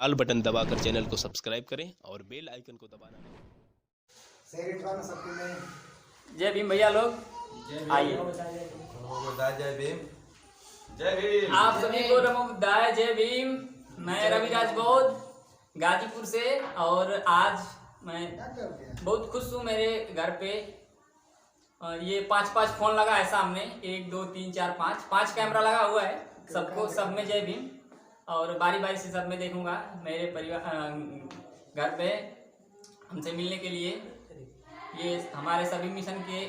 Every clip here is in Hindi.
लाल बटन दबाकर चैनल को सब्सक्राइब करें और बेल आइकन को दबाना नहीं। जय भीम भैया लोग, आइए। जय भीम। जय भीम। आप सभी को नमो बुद्धाय, जय भीम। मैं रविराज बौद्ध गाजीपुर से, और आज मैं बहुत खुश हूँ। मेरे घर पे ये 5 फोन लगा है सामने, 1 2 3 4 5 कैमरा लगा हुआ है। सबको, सब में जय भीम, और बारी बारी से सब में देखूंगा। मेरे परिवार घर पे हमसे मिलने के लिए ये हमारे सभी मिशन के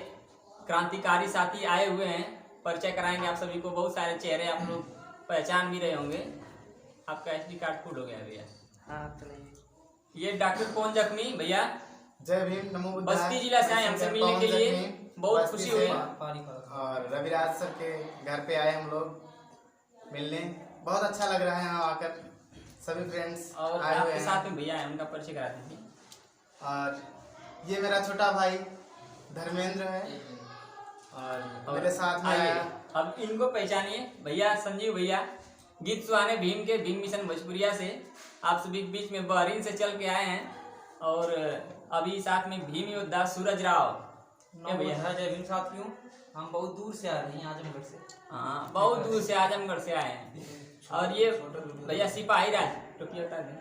क्रांतिकारी साथी आए हुए हैं। परिचय कराएंगे आप सभी को। बहुत सारे चेहरे आप लोग पहचान भी रहे होंगे। आपका SD कार्ड फुल हो गया भैया। हाँ, चलिए। ये डॉक्टर पवन जख्मी भैया, जय भीम, नमो बुद्धाय। बस्ती जिला से आए हमसे मिलने के लिए, बहुत खुशी हुई। और रविराज सर के घर पे आए हम लोग मिलने, बहुत अच्छा लग रहा है यहाँ आकर। सभी फ्रेंड्स और आए हुए आपके हैं। साथ में भैया है, उनका परिचय करा दीजिए। और ये मेरा छोटा भाई धर्मेंद्र है, और मेरे साथ में आइए, आया। अब इनको पहचानिए। भैया संजीव भैया, गीत सुहाने भीम के, भीम मिशन भोजपुरिया से आप सभी के बीच में बहरीन से चल के आए हैं। और अभी साथ में भीम योद्धा सूरज राव। भैया जय भीम साथियों, हम बहुत दूर से आ रहे हैं, आजमगढ़ से। हाँ, बहुत दूर से आजमगढ़ से आए हैं। और ये भैया सिपाही राज, टोपी बता दें।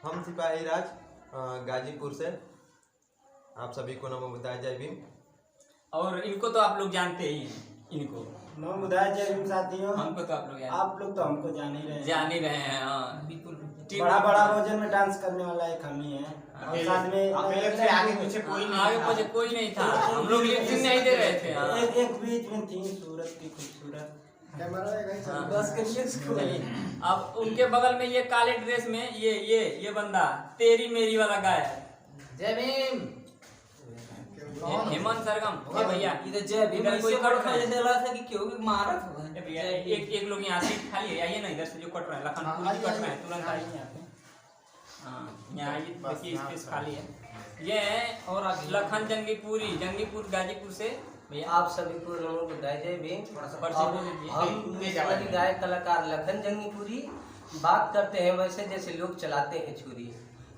हम सिपाही राज गाजीपुर से। आप सभी को नमो बुद्धाय, जय भीम। और इनको तो आप लोग जानते ही हैं। इनको नमो बुद्धाय, जय भीम साथियों। हमको तो आप लोग आप लोग तो हमको जान ही रहे हैं। जान ही रहे हैं। हाँ, बिल्कुल। बड़ा भोजन में डांस करने वाला एक हम ही है। और साथ में आगे पीछे कोई नहीं आगे मुझे कोई नहीं था। हम लोग लिपसिंग नहीं दे रहे थे। हाँ। एक बीच में थी सूरत की खूबसूरत। हाँ। बस करिए इसको। चलिए, अब उनके बगल में ये काले ड्रेस में ये बंदा तेरी मेरी वाला गायक। जय भीम। हेमंत सरगम। ये भैया इधर जय भीम। इधर कोई कट रहा है। जैसे लगा था कि क्यों भी मारत हो। ए भैया, एक लोग यहाँ सीट खाली है, आइए ना। इधर से जो कट रहा है, लखनपुर जी कट रहा है, तुरंत आइए यहाँ पे। हाँ, यहाँ आइए, देखिए स्पेस खाली है। ये है और आगे लखन जंगीपुर गाजीपुर से भैया। आप सभी को नमो बुद्धाय, जय भीम। परिचय दे दीजिए। हम मिशनरी गायक कलाकार लखन जंगीपुरी बात करते हैं वैसे जैसे लोग चलाते हैं छुरी।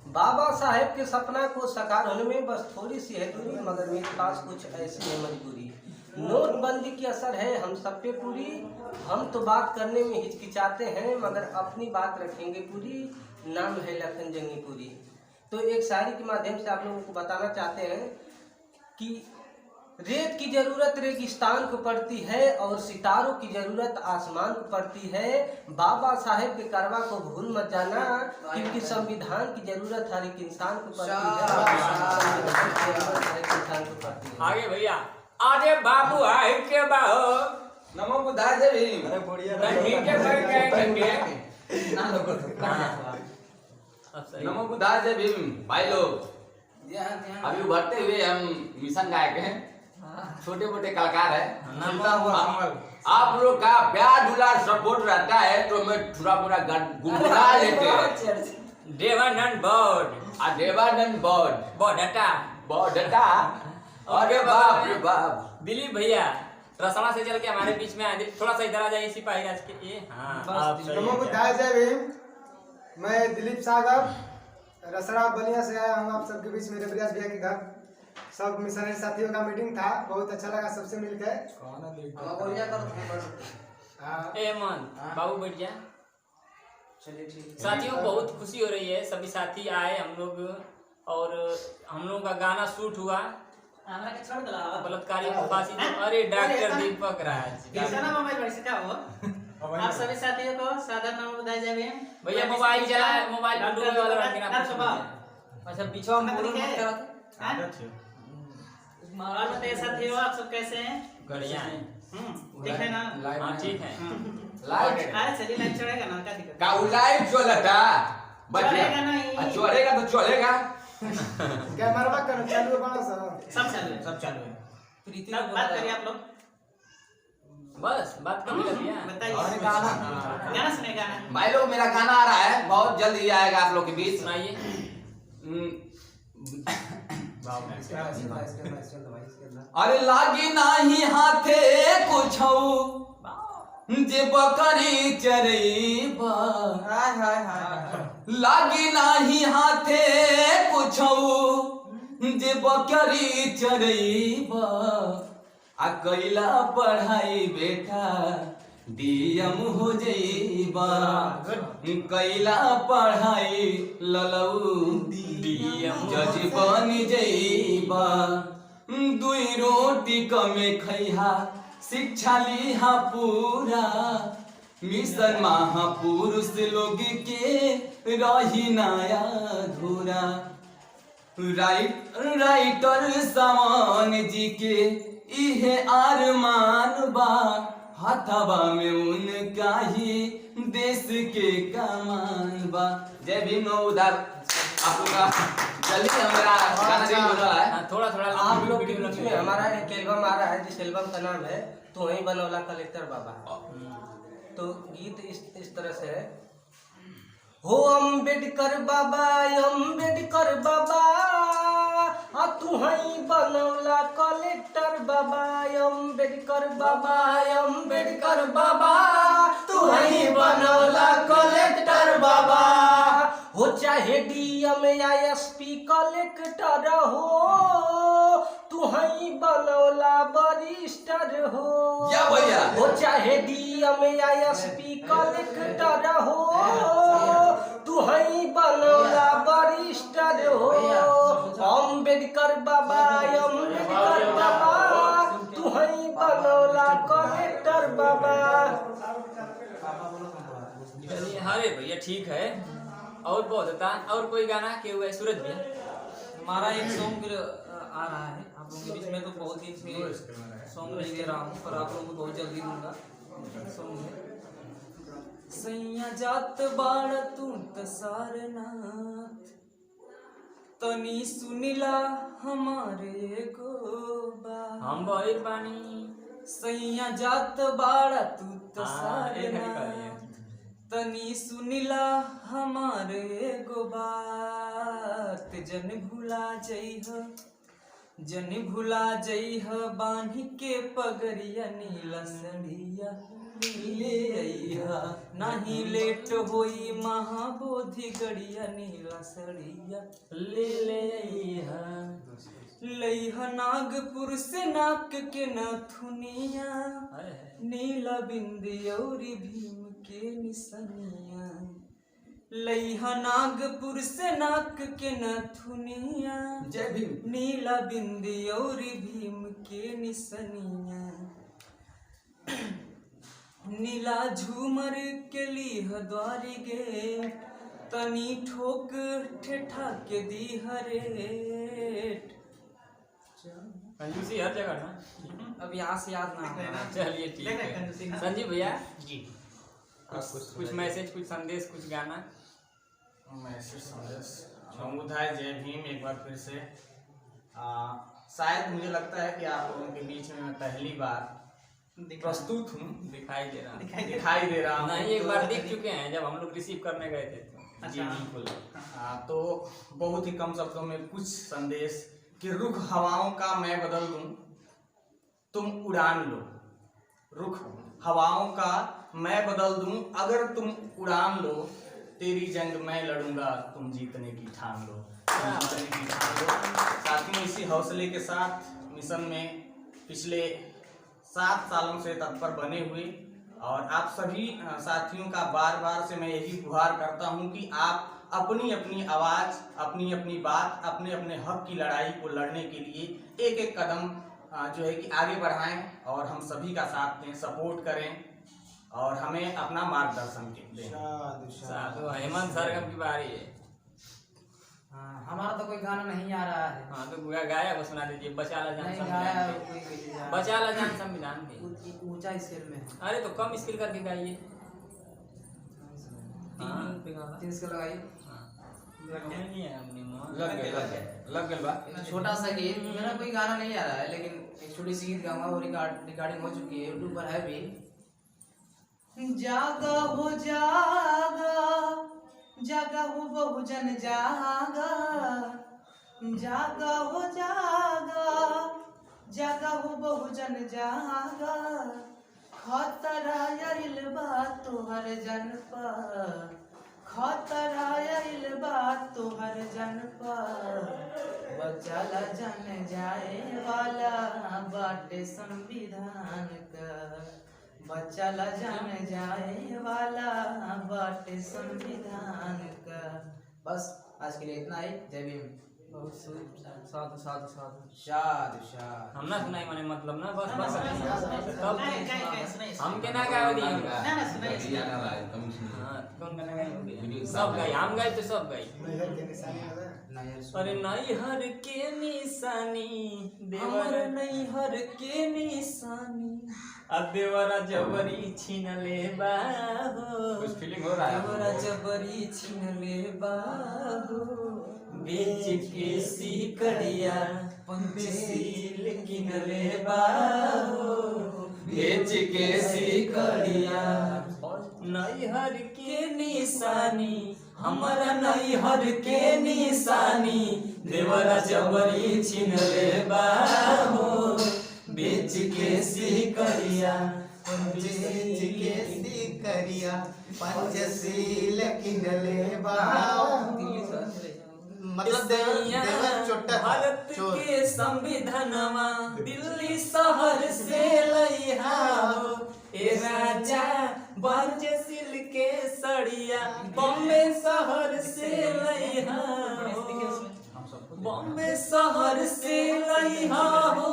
बाबा साहेब के सपना को साकार होने में बस थोड़ी सी है दूरी, मगर मेरे पास कुछ ऐसी है मजबूरी। नोटबंदी की असर है हम सब पे पूरी। हम तो बात करने में हिचकिचाते हैं, मगर अपनी बात रखेंगे पूरी। नाम है लखन जंगीपुरी। तो एक शायरी के माध्यम से आप लोगों को बताना चाहते हैं कि रेत की जरूरत रेगिस्तान को पड़ती है, और सितारों की जरूरत आसमान को पड़ती है। बाबा साहेब के करवा को भूल मत जाना, क्योंकि संविधान की जरूरत हर एक इंसान को पड़ती है। आगे भैया, आगे बाबू आए के बाहो। नमो बुद्धाय, जय भीम। अरे बढ़िया। नमो बुद्धाय, जय भीम। भाई लोग, अभी उभरते हुए हम मिशन गायक हैं, छोटे मोटे कलाकार हैं। आप लोग का प्यार दुलार सपोर्ट रहता है तो मैं थोड़ा मोड़ा गुनगुना लेते हैं। देवानंद बॉडटा। अरे बाप रे बाप। दिलीप भैया रसना से चल के हमारे बीच में आए। थोड़ा सा इधर आ जाइए सिपाही राज के। ये हाँ, आप सही नमो है। बुद्धाय, जय भीम। मैं दिलीप सागर रसड़ा बलिया से आया हूँ आप सबके बीच में। रविराज भैया के घर सब मिशनरी साथियों का मीटिंग था, बहुत अच्छा लगा सबसे मिलकर। ए मन बाबू बैठ जा। चलिए ठीक। साथियों, बहुत खुशी हो रही है। सभी साथी आए हम लोग, और हम लोगों का गाना शूट हुआ। बलात्कारी फांसी। अरे डॉक्टर दीपक राज। आप सभी साथियों को सादर नमो बुद्धाय, जय भीम। भैया मोबाइल चला, मोबाइल डूबने वाला रख देना। अच्छा, पीछे हम बोल मत करो। और बताइए साथियों, आप सब कैसे हैं? बढ़िया है। ठीक है ना? हाँ, ठीक है। लाइट अरे चलिए, लाइट चढ़ेगा ना, क्या दिक्कत? का लाइट चलता चलेगा नहीं। चलेगा तो चलेगा। कैमरा कर चालू बड़ा सा सब चालू है। तब बात करिए आप लोग। बस बात कर लिया। बताइए। और गाना सुने, गाना। भाई लोग, मेरा गाना आ रहा है, बहुत जल्द ही आएगा आप लोग के बीच। सुनाइए। अरे लागी नाही हाथे कुछ जे बकरी चरैबा हाय हाय हाय लागी नाही हाथे कुछौ जे बकरी चरैबा आ कैला पढ़ाई बेटा डीएम हो जइबा कैला पढ़ाई ललऊ डीएम जज बन जइबा दुई रोटी कमे खैहा शिक्षा लिहा पूरा मिशन महापुरुष लोग के रही नया धूरा राइटर सामान जी के इहे आरमान बा हाथाबा में उनका ही देश के कमान बा। जय भीम नो उधर आपका जल्दी हमारा गाना नहीं बोल रहा है। थोड़ा थोड़ा आप लोग के बीच में हमारा एक एल्बम आ रहा है जिस एल्बम का नाम है तू ही बनौला कलेक्टर बाबा। तो गीत इस तरह से है। हो अम्बेडकर बाबा तू ही बनौला कलेक्टर बाबा अम्बेडकर बाबा तू ही बनौला कलेक्टर बाबा। हो चाहे डीएम या एसपी कलेक्टर हो तू ही बनौला बरिस्टर हो। या भैया हो चाहे डीएम या एसपी कलेक्टर हो तू ही बनौला बरिस्टर हो। अम्बेडकर बाबा तू ही बनौला कलेक्टर बाबा। चलिए अरे भैया ठीक है। और बहुत होता और कोई गाना के हुआ है सूरज भैया? हमारा एक सॉन्ग आ रहा है आप लोगों के बीच में। तो बहुत ही सॉन्ग नहीं दे रहा हूँ पर आप लोगों को बहुत जल्दी दूंगा। सॉन्ग है सैया जात बाड़ तू त सारनाथ तनी सुनिला हमारे को बात। हम बहुत पानी सैया जात बाड़ तू त सारनाथ तनी सुनिला हमारे गो बात। जन भुला जइह बांध के पगरिया नीला सड़िया ले अइहा नहीं लेट होई महाबोधि गड़िया नीला सड़िया ले अइहा। लइहा नागपुर से नाक के नथुनिया नीला बिंदी औरी भीम के निसनिया। लइहा नागपुर से नाक के नथुनिया जय भीम नीला बिंदी औरी भीम के निसनिया। नीला झूमर के लीह द्वारी गे तनी ठोक ठेठा के दी हरेट। कंजूसी हर जगह ना। अब यहाँ से याद ना आना। चलिए ठीक है। संजीव भैया जी कुछ मैसेज कुछ संदेश कुछ गाना। मैसेज संदेश समुदाय जय भीम एक बार फिर से। शायद मुझे लगता है कि आप लोगों के बीच में मैं पहली बार प्रस्तुत हूँ। दिखाई दे रहा हूँ। नहीं एक बार देख चुके हैं जब हम लोग रिसीव करने गए थे तो। जी बिल्कुल। तो बहुत ही कम शब्दों में कुछ संदेश कि रुख हवाओं का मैं बदल दूं तुम उड़ान लो। रुख हवाओं का मैं बदल दूं अगर तुम उड़ान लो। तेरी जंग मैं लड़ूंगा तुम जीतने की ठान लो। साथियों इसी हौसले के साथ मिशन में पिछले 7 सालों से तत्पर बने हुए और आप सभी साथियों का बार बार से मैं यही गुहार करता हूं कि आप अपनी अपनी आवाज़ अपनी अपनी बात अपने अपने हक की लड़ाई को लड़ने के लिए एक एक कदम जो है कि आगे बढ़ाएं और हम सभी का साथ दें, सपोर्ट करें और हमें अपना मार्गदर्शन दें। तो हेमंत सरगम की बारी है। हमारा तो कोई गाना नहीं आ रहा है। हाँ तो गाया को सुना दीजिए। बचा ला जान नहीं संविधान गाया के। कोई बचा ला जान संविधान के। ऊंचा स्केल में। अरे तो कम स्किल करके गाइए। 3 स्केल लगाइए। नहीं है अपनी माँ। लग गए बा। छोटा सा गीत मेरा कोई गाना नहीं आ रहा है लेकिन एक छोटी सी गीत गाऊंगा वो रिकॉर्डिंग हो चुकी है यूट्यूब पर है भी। जागा हो जागा हो बहुजन जागा। जागा हो जागा हो बहुजन जागा। खतराइल बा तोहर जन पर, खतराइल बा तोहर जन पर, बचल जन जाए वाला बाटे संविधान का, बचल जन जाए वाला बाटे संविधान का। बस आज के लिए इतना ही। जय भीम। बहुत साधु साधु साधु। शाद शाद। हम ना सुनाई माने मतलब ना बस बस तब हम के ना गावे दी हम हां कौन गाना गाए सब गाए हम गाए तो सब गाए। नैहर के निशानी है अरे नैहर के निशानी हमर नैहर के निशानी, अब देवरा जबरी छीन ले बाहो, कुछ फीलिंग हो रहा है देवरा जबरी छीन ले बाहो, बेच के सीकड़िया पंचशील किन ले बाहो, बेच के सीकड़िया। नैहर के निशानी हमारा नैहर के निशानी, देवरा जबरी छीन ले बाहो, बेच के सीकड़िया पंचशील किन ले बाहो। मतलब देवर चोटा भारत के संविधानवा दिल्ली शहर से लइहा हो, ए राजा पंचशील के सड़िया बॉम्बे शहर से लइहा हो, बॉम्बे शहर से लइहा हो,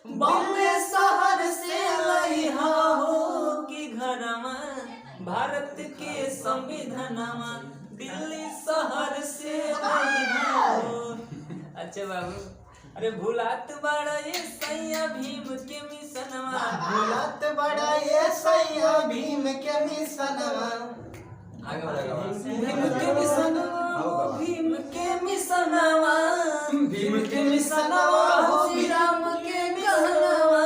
बॉम्बे शहर से लइहा हो, कि घरमा भारत के संविधानवा दिल्ली शहर से लइहा हो। अच्छा बाबू, अरे भूलात बड़ा ये सैया भीम के मिशनवा, भूलत बड़ा ये सैया भीम के मिशनवा। आगे बढ़ेगा भीम के मिशनवा, भीम के मिशनवा, भीम के मिशनवा, श्री राम के मिशनवा,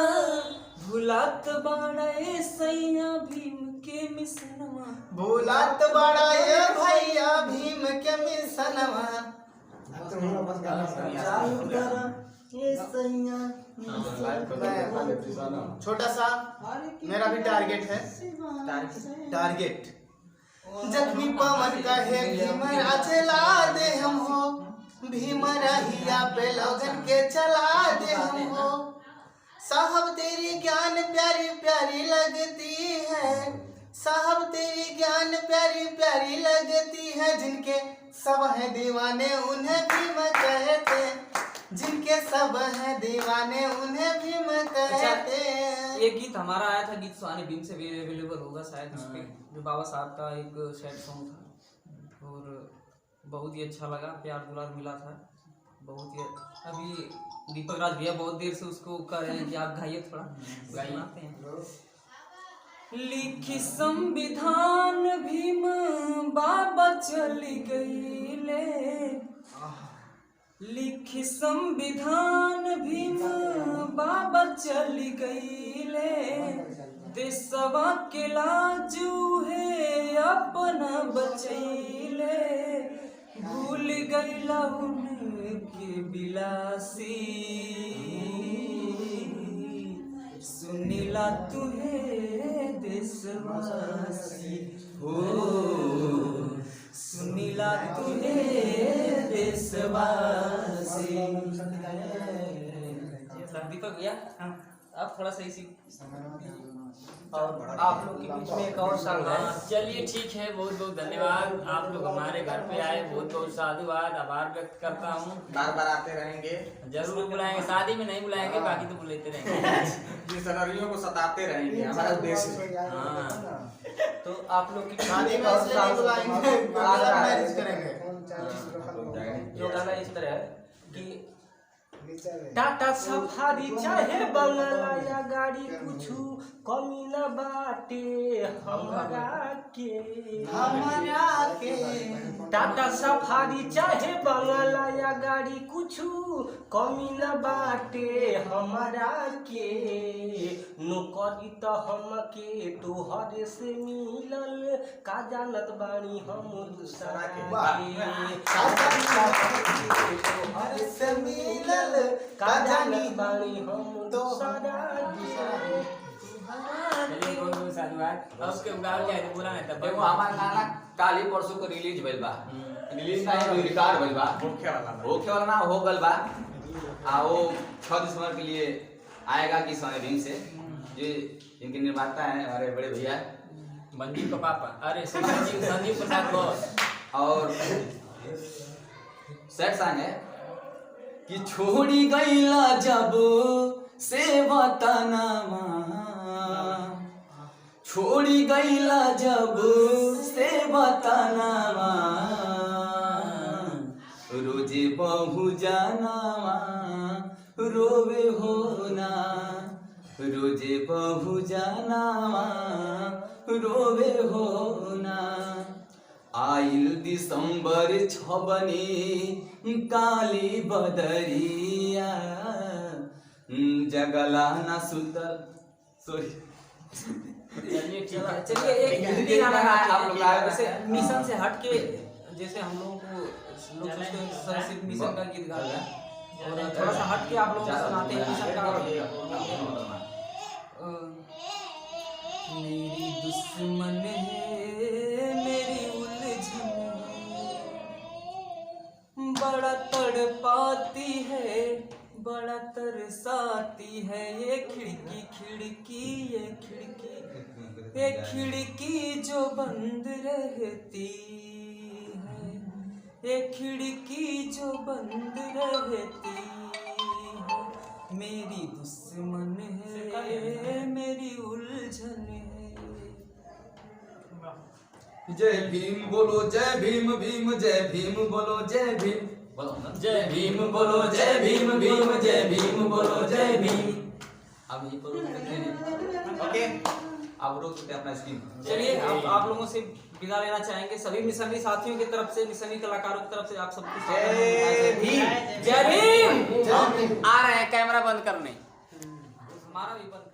भूलात बड़ा ये सैया भीम के मिशनवा, भूलत बड़ा ये भैया भीम के मिशनवा। छोटा सा मेरा भी टारगेट है, टारगेट जख्मी पवन कहे भीम चला दे हम हो, भीम रहिया पे लोगन के चला दे हम हो। साहब तेरी ज्ञान प्यारी प्यारी लगती है, साहब तेरी ज्ञान प्यारी प्यारी लगती है, जिनके सब है दीवाने उन्हें भीम कहते, जिनके सब है दीवाने उन्हें भीम कहते। ये गीत हमारा आया था, गीत सुहानी भीम से भी अवेलेबल होगा शायद उस पे, जो बाबा साहब का एक सैड सॉन्ग था और बहुत ही अच्छा लगा, प्यार दुलार मिला था बहुत ही। अभी दीपक राज भैया बहुत देर से उसको कर रहे हैं कि आप गाइए थोड़ा, सुनाते हैं। लिखी संविधान भीम बाबा चली गई ले, लिखी संविधान भीम बाबा चली गई ले, देशवा के लाजू है अपना बचैले, भूल गईला उनके बिलासी, सुनीला तुहे देशवासी हो, सुनीला तुहे देशवासी। दीपक भैया आप थोड़ा सा इसी और आप लोग के बीच में एक और संग है। चलिए ठीक है, बहुत बहुत धन्यवाद। आप लोग हमारे घर पे आए, बहुत बहुत साधुवाद, आभार व्यक्त करता हूँ। बार बार आते रहेंगे, जरूर बुलाएंगे, शादी में नहीं बुलाएंगे, बाकी तो बुलाते रहेंगे। मिशनरियों को सताते रहेंगे, हमारा उद्देश्य। हाँ तो आप लोग की शादी में इसलिए नहीं बुलाएंगे, मैरिज करेंगे। जो गाना इस तरह है कि टाटा सफारी चाहे बंगला या गाड़ी कुछू कमी न बाटे हमरा के, टाटा सफारी चाहे बंगला या गाड़ी कुछू कमी न बाटे हमरा के, नौकरी तो हमके तोहरे से मिलल, का जानत बानी हम दूसरा के, तोहरे से मिलल का जानत बानी हम दूसरा के। साधु आज अब उसके गाँव जाए बोला नहीं तब देखो हमारा गाना काल ही परसों को रिलीज भइल बा। रिलीज नहीं रिकॉर्ड भइल बा। होखे वाला ना हो गल बा। आ वो 6 दिसंबर के लिए आएगा कि समय दिन से ये इनके निर्माता हैं हमारे बड़े भैया मंजीव का पापा अरे संदीप प्रसाद बॉस और सैड सॉन्ग है कि छोड़ी गईला जब से वतनमा छोड़ी गईला जब से वतनमा रोजे बहु जानावा रोवे होना रोजे बहु जानावा रोवे होना आइल दिसंबर 6 बनी काली बदरिया जगला न सुतल सॉरी चलिए एक हिंदी गाना आप लोग गाए जैसे मिशन से हट के जैसे हम लोगों को लोग सोचते हैं संस्कृत मिशन का गीत गा रहे हैं और थोड़ा सा हट के आप लोगों को सुनाते हैं मिशन का मेरी दुश्मन है मेरी उलझन बड़ा तड़पाती है बड़ा तरसाती है ये खिड़की ये खिड़की जो बंद रहती है ये खिड़की जो बंद रहती है मेरी दुश्मन है मेरी उलझन है। जय भीम बोलो जय भीम भीम जय भीम बोलो जय भीम बोलो जय भीम बोलो जय भीम भीम जय भीम बोलो जय भीम। अब ये बोलो ओके अब रोक सकते अपना स्क्रीन। चलिए आप लोगों से विदा लेना चाहेंगे सभी मिशनरी साथियों की तरफ से मिशनरी कलाकारों की तरफ से आप सबको जय भीम आ रहे हैं कैमरा बंद करने हमारा भी बंद